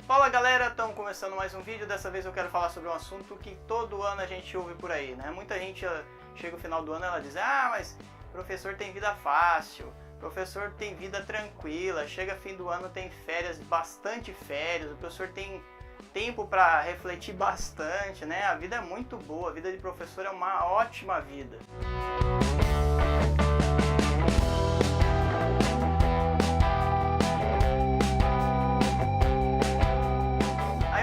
Fala galera, estamos começando mais um vídeo. Dessa vez eu quero falar sobre um assunto que todo ano a gente ouve por aí, né? Muita gente chega no final do ano e ela diz: ah, mas professor tem vida fácil, professor tem vida tranquila, chega fim do ano tem férias, bastante férias, o professor tem tempo para refletir bastante, né? A vida é muito boa, a vida de professor é uma ótima vida.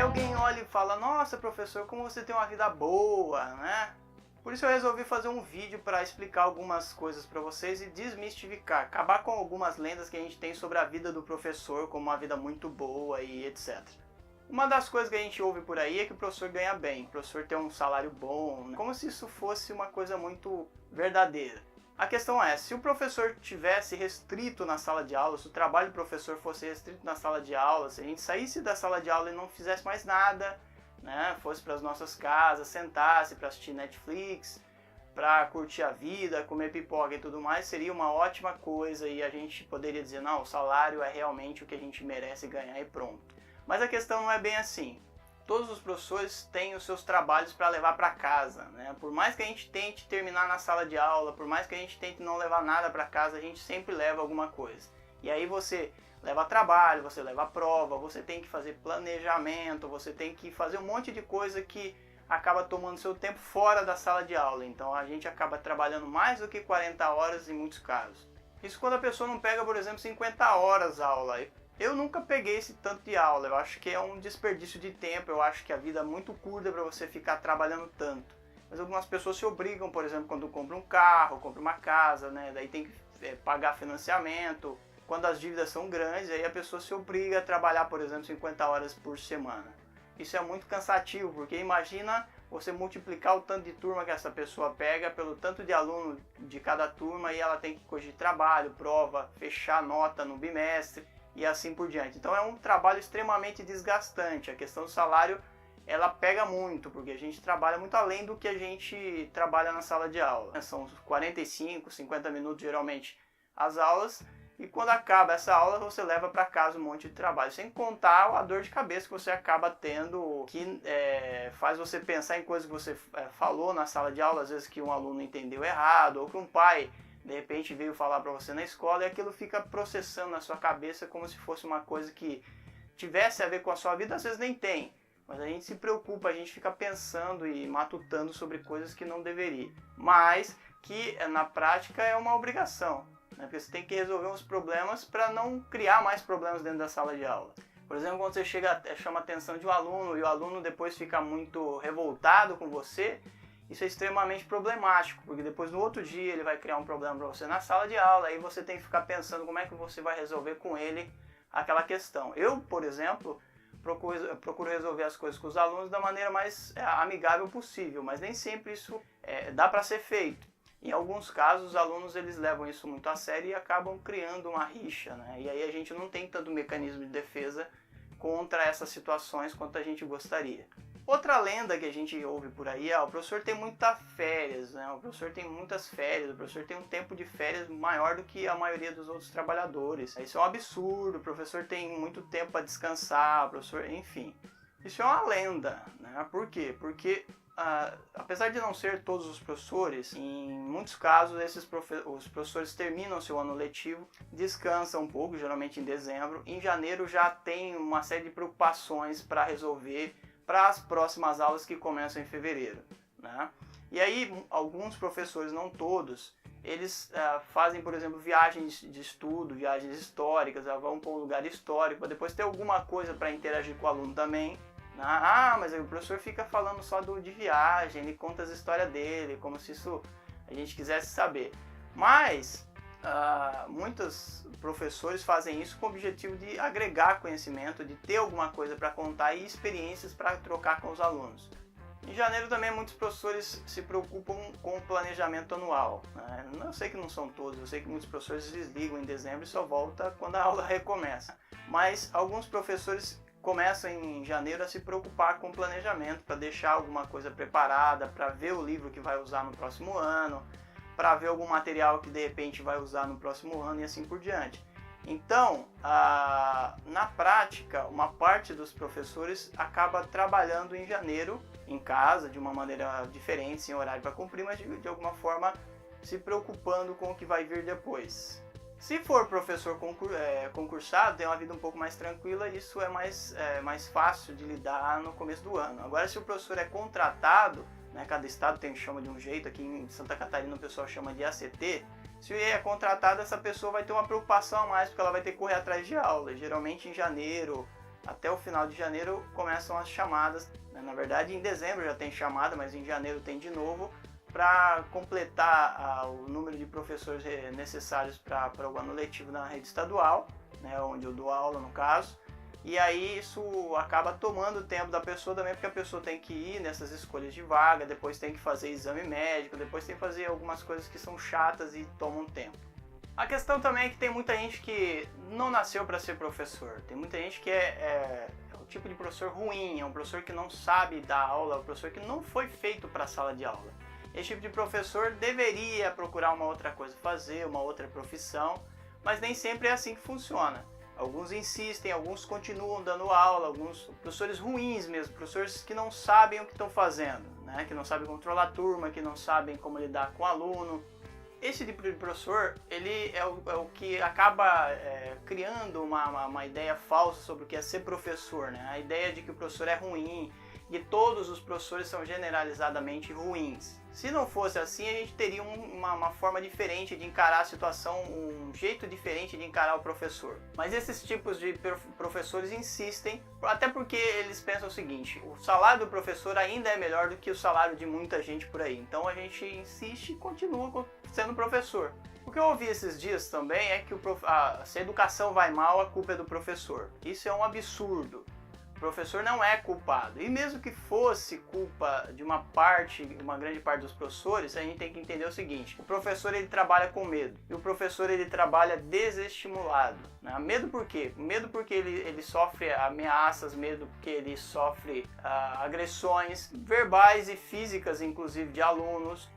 Alguém olha e fala: nossa professor, como você tem uma vida boa, né? Por isso eu resolvi fazer um vídeo para explicar algumas coisas para vocês e desmistificar, acabar com algumas lendas que a gente tem sobre a vida do professor como uma vida muito boa e etc. Uma das coisas que a gente ouve por aí é que o professor ganha bem, o professor tem um salário bom, né? Como se isso fosse uma coisa muito verdadeira. A questão é, se o professor tivesse restrito na sala de aula, se o trabalho do professor fosse restrito na sala de aula, se a gente saísse da sala de aula e não fizesse mais nada, né, fosse para as nossas casas, sentasse para assistir Netflix, para curtir a vida, comer pipoca e tudo mais, seria uma ótima coisa e a gente poderia dizer: não, o salário é realmente o que a gente merece ganhar e pronto. Mas a questão não é bem assim. Todos os professores têm os seus trabalhos para levar para casa, né? Por mais que a gente tente terminar na sala de aula, por mais que a gente tente não levar nada para casa, a gente sempre leva alguma coisa. E aí você leva trabalho, você leva prova, você tem que fazer planejamento, você tem que fazer um monte de coisa que acaba tomando seu tempo fora da sala de aula. Então a gente acaba trabalhando mais do que 40 horas em muitos casos. Isso quando a pessoa não pega, por exemplo, 50 horas aula. Eu nunca peguei esse tanto de aula, eu acho que é um desperdício de tempo, eu acho que a vida é muito curta para você ficar trabalhando tanto. Mas algumas pessoas se obrigam, por exemplo, quando compra um carro, compra uma casa, né? Daí tem que pagar financiamento. Quando as dívidas são grandes, aí a pessoa se obriga a trabalhar, por exemplo, 50 horas por semana. Isso é muito cansativo, porque imagina você multiplicar o tanto de turma que essa pessoa pega pelo tanto de aluno de cada turma e ela tem que corrigir trabalho, prova, fechar nota no bimestre e assim por diante. Então é um trabalho extremamente desgastante. A questão do salário, ela pega muito, porque a gente trabalha muito além do que a gente trabalha na sala de aula. São 45, 50 minutos geralmente as aulas, e quando acaba essa aula você leva para casa um monte de trabalho, sem contar a dor de cabeça que você acaba tendo, que faz você pensar em coisas que você falou na sala de aula, às vezes que um aluno entendeu errado, ou que um pai de repente veio falar para você na escola, e aquilo fica processando na sua cabeça como se fosse uma coisa que tivesse a ver com a sua vida. Às vezes nem tem, mas a gente se preocupa, a gente fica pensando e matutando sobre coisas que não deveria, mas que na prática é uma obrigação, né? Porque você tem que resolver uns problemas para não criar mais problemas dentro da sala de aula. Por exemplo, quando você chama a atenção de um aluno e o aluno depois fica muito revoltado com você, isso é extremamente problemático, porque depois no outro dia ele vai criar um problema para você na sala de aula, aí você tem que ficar pensando como é que você vai resolver com ele aquela questão. Eu, por exemplo, procuro resolver as coisas com os alunos da maneira mais amigável possível, mas nem sempre isso dá para ser feito. Em alguns casos, os alunos eles levam isso muito a sério e acabam criando uma rixa, né? E aí a gente não tem tanto mecanismo de defesa contra essas situações quanto a gente gostaria. Outra lenda que a gente ouve por aí é: o professor tem muitas férias, né? O professor tem muitas férias, o professor tem um tempo de férias maior do que a maioria dos outros trabalhadores. Isso é um absurdo, o professor tem muito tempo para descansar, o professor, enfim. Isso é uma lenda, né? Por quê? Porque apesar de não ser todos os professores, em muitos casos os professores terminam seu ano letivo, descansam um pouco, geralmente em dezembro. Em janeiro já tem uma série de preocupações para resolver para as próximas aulas que começam em fevereiro, né? E aí alguns professores, não todos, eles fazem, por exemplo, viagens de estudo, viagens históricas, vão para um lugar histórico para depois ter alguma coisa para interagir com o aluno também, né? Ah, mas aí o professor fica falando só de viagem, ele conta as histórias dele, como se isso a gente quisesse saber. Mas muitos professores fazem isso com o objetivo de agregar conhecimento, de ter alguma coisa para contar e experiências para trocar com os alunos. Em janeiro também muitos professores se preocupam com o planejamento anual, né? Eu sei que não são todos, eu sei que muitos professores desligam em dezembro e só volta quando a aula recomeça. Mas alguns professores começam em janeiro a se preocupar com o planejamento, para deixar alguma coisa preparada, para ver o livro que vai usar no próximo ano, para ver algum material que de repente vai usar no próximo ano e assim por diante. Então, na prática, uma parte dos professores acaba trabalhando em janeiro, em casa, de uma maneira diferente, sem horário para cumprir, mas de alguma forma se preocupando com o que vai vir depois. Se for professor concursado, tem uma vida um pouco mais tranquila, isso é mais fácil de lidar no começo do ano. Agora, se o professor é contratado, né, cada estado chama de um jeito, aqui em Santa Catarina o pessoal chama de ACT, se é contratado, essa pessoa vai ter uma preocupação a mais, porque ela vai ter que correr atrás de aula. Geralmente em janeiro, até o final de janeiro, começam as chamadas. Na verdade, em dezembro já tem chamada, mas em janeiro tem de novo, para completar o número de professores necessários para o ano letivo na rede estadual, né, onde eu dou aula no caso. E aí isso acaba tomando o tempo da pessoa também, porque a pessoa tem que ir nessas escolhas de vaga, depois tem que fazer exame médico, depois tem que fazer algumas coisas que são chatas e tomam tempo. A questão também é que tem muita gente que não nasceu para ser professor. Tem muita gente que é o tipo de professor ruim, é um professor que não sabe dar aula, é um professor que não foi feito para a sala de aula. Esse tipo de professor deveria procurar uma outra coisa fazer, uma outra profissão, mas nem sempre é assim que funciona. Alguns insistem, alguns continuam dando aula, alguns professores ruins mesmo, professores que não sabem o que estão fazendo, né? Que não sabem controlar a turma, que não sabem como lidar com o aluno. Esse tipo de professor, ele é o que acaba criando uma ideia falsa sobre o que é ser professor, né? A ideia de que o professor é ruim, que todos os professores são generalizadamente ruins. Se não fosse assim, a gente teria uma forma diferente de encarar a situação, um jeito diferente de encarar o professor. Mas esses tipos de professores insistem, até porque eles pensam o seguinte: o salário do professor ainda é melhor do que o salário de muita gente por aí. Então a gente insiste e continua sendo professor. O que eu ouvi esses dias também é que se a educação vai mal, a culpa é do professor. Isso é um absurdo. O professor não é culpado. E mesmo que fosse culpa de uma grande parte dos professores, a gente tem que entender o seguinte: o professor ele trabalha com medo. E o professor ele trabalha desestimulado. Né? Medo por quê? Medo porque ele sofre ameaças, medo porque ele sofre agressões verbais e físicas, inclusive, de alunos.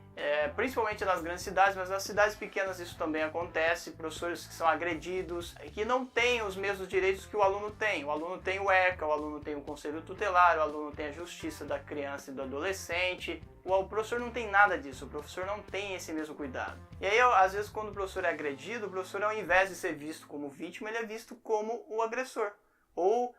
Principalmente nas grandes cidades, mas nas cidades pequenas isso também acontece, professores que são agredidos, que não têm os mesmos direitos que o aluno tem. O aluno tem o ECA, o aluno tem o conselho tutelar, o aluno tem a justiça da criança e do adolescente. O professor não tem nada disso, o professor não tem esse mesmo cuidado. E aí, às vezes, quando o professor é agredido, o professor, ao invés de ser visto como vítima, ele é visto como o agressor. Ou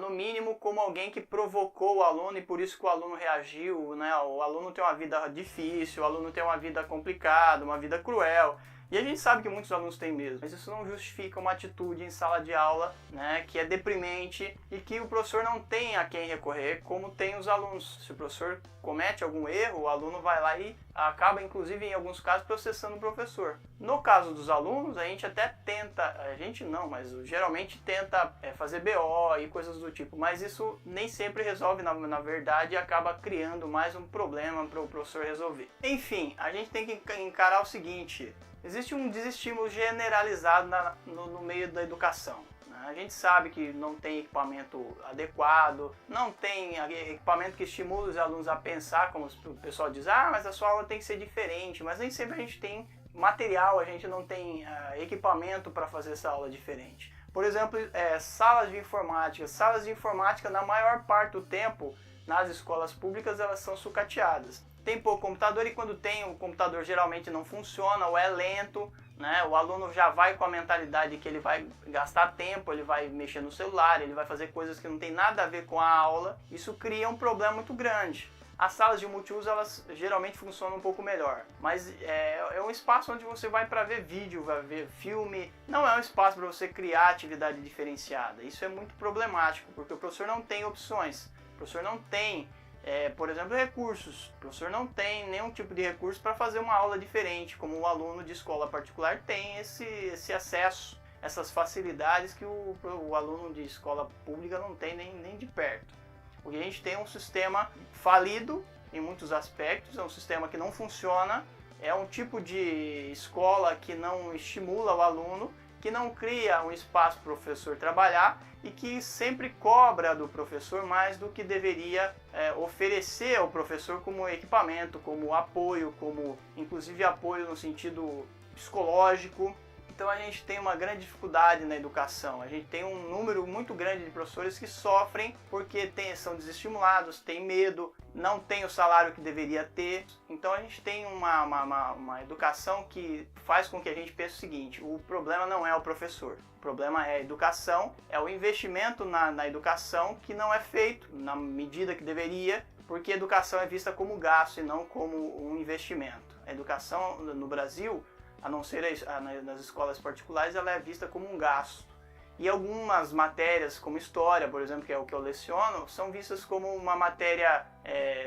no mínimo como alguém que provocou o aluno e por isso que o aluno reagiu, né? O aluno tem uma vida difícil, o aluno tem uma vida complicada, uma vida cruel. E a gente sabe que muitos alunos têm mesmo, mas isso não justifica uma atitude em sala de aula, né, que é deprimente e que o professor não tem a quem recorrer, como tem os alunos. Se o professor comete algum erro, o aluno vai lá e acaba, inclusive, em alguns casos, processando o professor. No caso dos alunos, a gente até tenta, a gente não, mas geralmente tenta fazer BO e coisas do tipo, mas isso nem sempre resolve, na verdade, e acaba criando mais um problema para o professor resolver. Enfim, a gente tem que encarar o seguinte: existe um desestímulo generalizado no meio da educação. A gente sabe que não tem equipamento adequado, não tem equipamento que estimule os alunos a pensar, como o pessoal diz, mas a sua aula tem que ser diferente, mas nem sempre a gente tem material, a gente não tem equipamento para fazer essa aula diferente. Por exemplo, salas de informática na maior parte do tempo, nas escolas públicas, elas são sucateadas. Tem pouco computador e quando tem, o computador geralmente não funciona ou é lento, né? O aluno já vai com a mentalidade que ele vai gastar tempo, ele vai mexer no celular, ele vai fazer coisas que não tem nada a ver com a aula. Isso cria um problema muito grande. As salas de multiuso, elas geralmente funcionam um pouco melhor, mas é um espaço onde você vai para ver vídeo, vai ver filme, não é um espaço para você criar atividade diferenciada. Isso é muito problemático, porque o professor não tem opções, o professor não tem, por exemplo, recursos. O professor não tem nenhum tipo de recurso para fazer uma aula diferente, como o aluno de escola particular tem esse acesso, essas facilidades que o aluno de escola pública não tem nem de perto. Porque a gente tem um sistema falido em muitos aspectos, é um sistema que não funciona, é um tipo de escola que não estimula o aluno, que não cria um espaço para o professor trabalhar e que sempre cobra do professor mais do que deveria oferecer ao professor como equipamento, como apoio, como inclusive apoio no sentido psicológico. Então a gente tem uma grande dificuldade na educação, a gente tem um número muito grande de professores que sofrem porque são desestimulados, têm medo, não tem o salário que deveria ter. Então a gente tem uma educação que faz com que a gente pense o seguinte: o problema não é o professor, o problema é a educação, é o investimento na educação que não é feito na medida que deveria, porque a educação é vista como gasto e não como um investimento. A educação no Brasil, a não ser nas escolas particulares, ela é vista como um gasto. E algumas matérias, como história, por exemplo, que é o que eu leciono, são vistas como uma matéria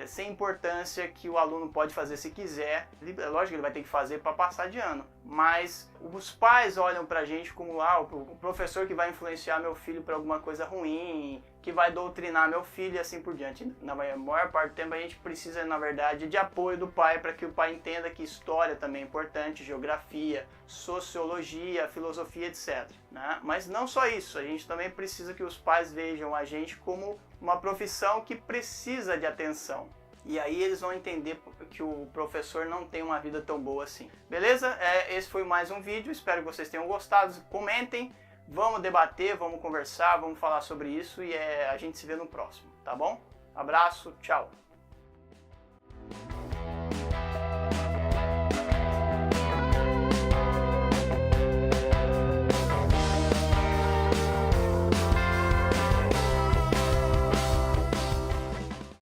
sem importância, que o aluno pode fazer se quiser. É lógico que ele vai ter que fazer para passar de ano, mas os pais olham para a gente como o professor que vai influenciar meu filho para alguma coisa ruim, que vai doutrinar meu filho e assim por diante. Na maior parte do tempo a gente precisa, na verdade, de apoio do pai, para que o pai entenda que história também é importante, geografia, sociologia, filosofia, etc. Né? Mas não só isso, a gente também precisa que os pais vejam a gente como uma profissão que precisa de atenção. E aí eles vão entender que o professor não tem uma vida tão boa assim. Beleza? Esse foi mais um vídeo, espero que vocês tenham gostado. Comentem, vamos debater, vamos conversar, vamos falar sobre isso e a gente se vê no próximo, tá bom? Abraço, tchau!